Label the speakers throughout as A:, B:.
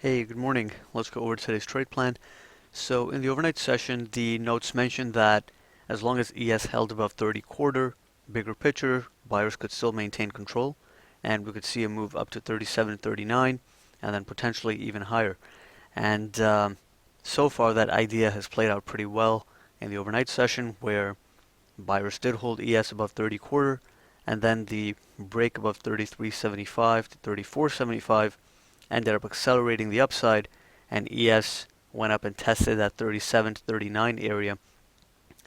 A: Hey, good morning. Let's go over today's trade plan. So in the overnight session, the notes mentioned that as long as ES held above 30 quarter, bigger picture, buyers could still maintain control, and we could see a move up to 37 and 39, and then potentially even higher. And so far, that idea has played out pretty well in the overnight session, where buyers did hold ES above 30 quarter, and then the break above 33.75 to 34.75 ended up accelerating the upside, and ES went up and tested that 37 to 39 area.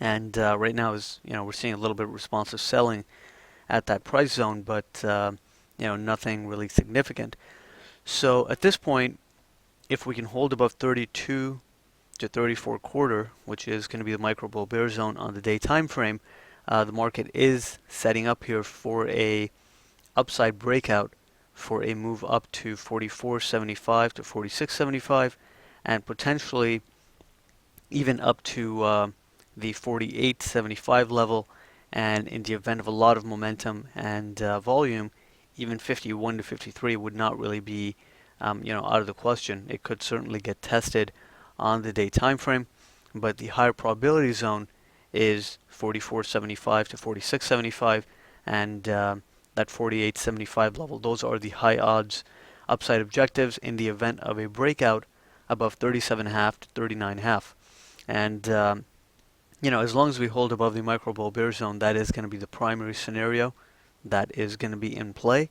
A: And right now is we're seeing a little bit of responsive selling at that price zone, but nothing really significant. So at this point, if we can hold above 32 to 34 quarter, which is going to be the micro bull bear zone on the day time frame, the market is setting up here for a upside breakout for a move up to 44.75 to 46.75, and potentially even up to the 48.75 level. And in the event of a lot of momentum and volume, even 51 to 53 would not really be out of the question. It could certainly get tested on the day time frame, but the higher probability zone is 44.75 to 46.75, and that 48.75 level. Those are the high odds upside objectives in the event of a breakout above 37.5 to 39.5. And as long as we hold above the micro bull bear zone, that is going to be the primary scenario that is going to be in play.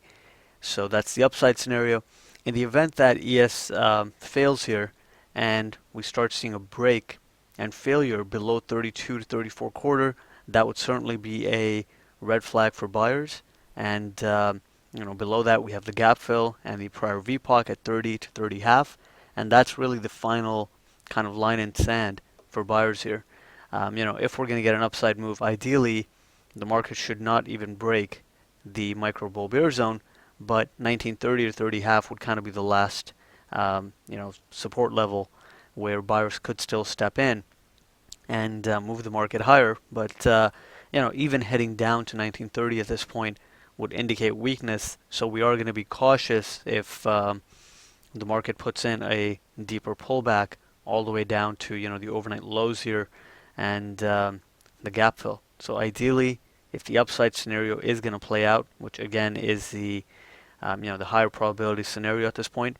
A: So that's the upside scenario. In the event that ES fails here and we start seeing a break and failure below 32 to 34 quarter, that would certainly be a red flag for buyers. And below that we have the gap fill and the prior VPOC at 30 to 30 half, and that's really the final kind of line in sand for buyers here. If we're going to get an upside move, ideally the market should not even break the micro bull bear zone, but 1930 to 30 half would kind of be the last support level where buyers could still step in and move the market higher. But even heading down to 1930 at this point would indicate weakness. So we are going to be cautious if the market puts in a deeper pullback all the way down to the overnight lows here and the gap fill. So ideally, if the upside scenario is going to play out, which again is the the higher probability scenario at this point,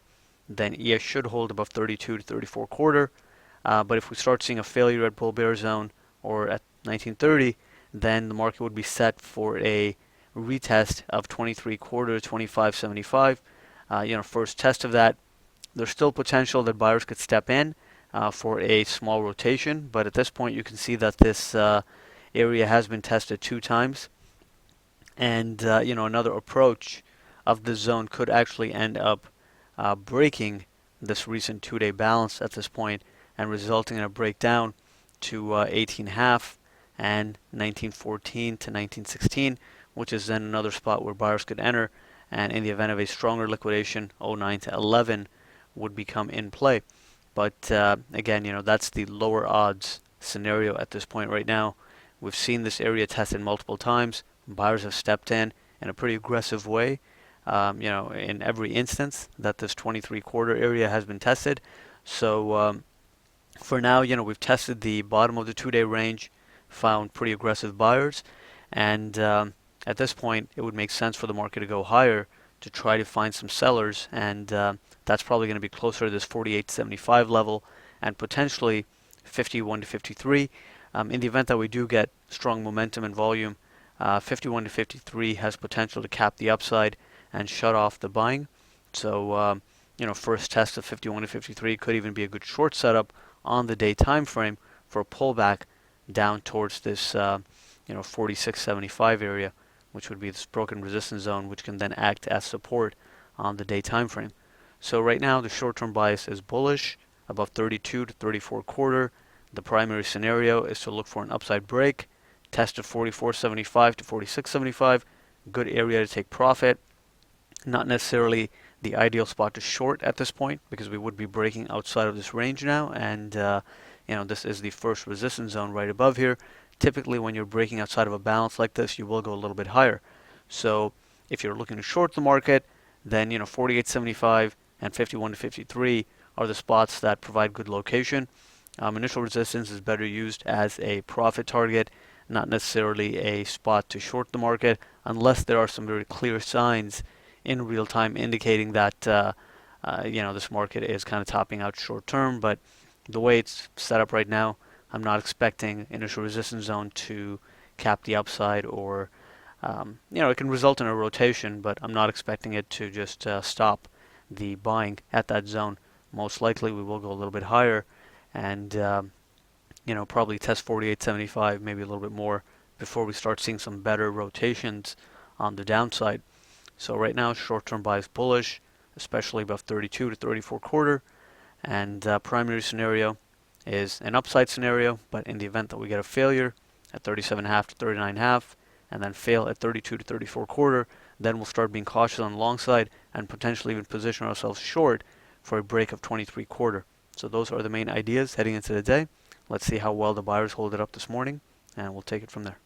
A: then ES should hold above 32 to 34 quarter. But if we start seeing a failure at bull bear zone or at 1930, then the market would be set for a retest of 23 quarter, 25.75. First test of that. There's still potential that buyers could step in for a small rotation, but at this point you can see that this area has been tested 2 times, and another approach of the zone could actually end up breaking this recent 2-day balance at this point and resulting in a breakdown to 18.5 and 1914 to 1916, which is then another spot where buyers could enter, and in the event of a stronger liquidation, 09 to 11 would become in play. But again, that's the lower odds scenario at this point right now. We've seen this area tested multiple times. Buyers have stepped in a pretty aggressive way, in every instance that this 23 quarter area has been tested. So for now, we've tested the bottom of the 2-day range, found pretty aggressive buyers, and at this point, it would make sense for the market to go higher to try to find some sellers, and that's probably going to be closer to this 48.75 level and potentially 51 to 53. In the event that we do get strong momentum and volume, 51 to 53 has potential to cap the upside and shut off the buying. So, first test of 51 to 53 could even be a good short setup on the day time frame for a pullback down towards this 46.75 area, which would be this broken resistance zone, which can then act as support on the day time frame. So right now the short-term bias is bullish above 32 to 34 quarter. The primary scenario is to look for an upside break, test of 44.75 to 46.75, good area to take profit. Not necessarily the ideal spot to short at this point because we would be breaking outside of this range now, and this is the first resistance zone right above here. Typically when you're breaking outside of a balance like this, you will go a little bit higher. So if you're looking to short the market, then 48.75 and 51 to 53 are the spots that provide good location. Initial resistance is better used as a profit target, not necessarily a spot to short the market, unless there are some very clear signs in real time indicating that this market is kind of topping out short term. But the way it's set up right now, I'm not expecting initial resistance zone to cap the upside, or it can result in a rotation, but I'm not expecting it to just stop the buying at that zone. Most likely we will go a little bit higher and probably test 48.75, maybe a little bit more, before we start seeing some better rotations on the downside. So right now, short-term bias bullish, especially above 32 to 34 quarter, and primary scenario is an upside scenario, but in the event that we get a failure at 37.5 to 39.5, and then fail at 32 to 34 quarter, then we'll start being cautious on the long side and potentially even position ourselves short for a break of 23 quarter. So those are the main ideas heading into the day. Let's see how well the buyers hold it up this morning, and we'll take it from there.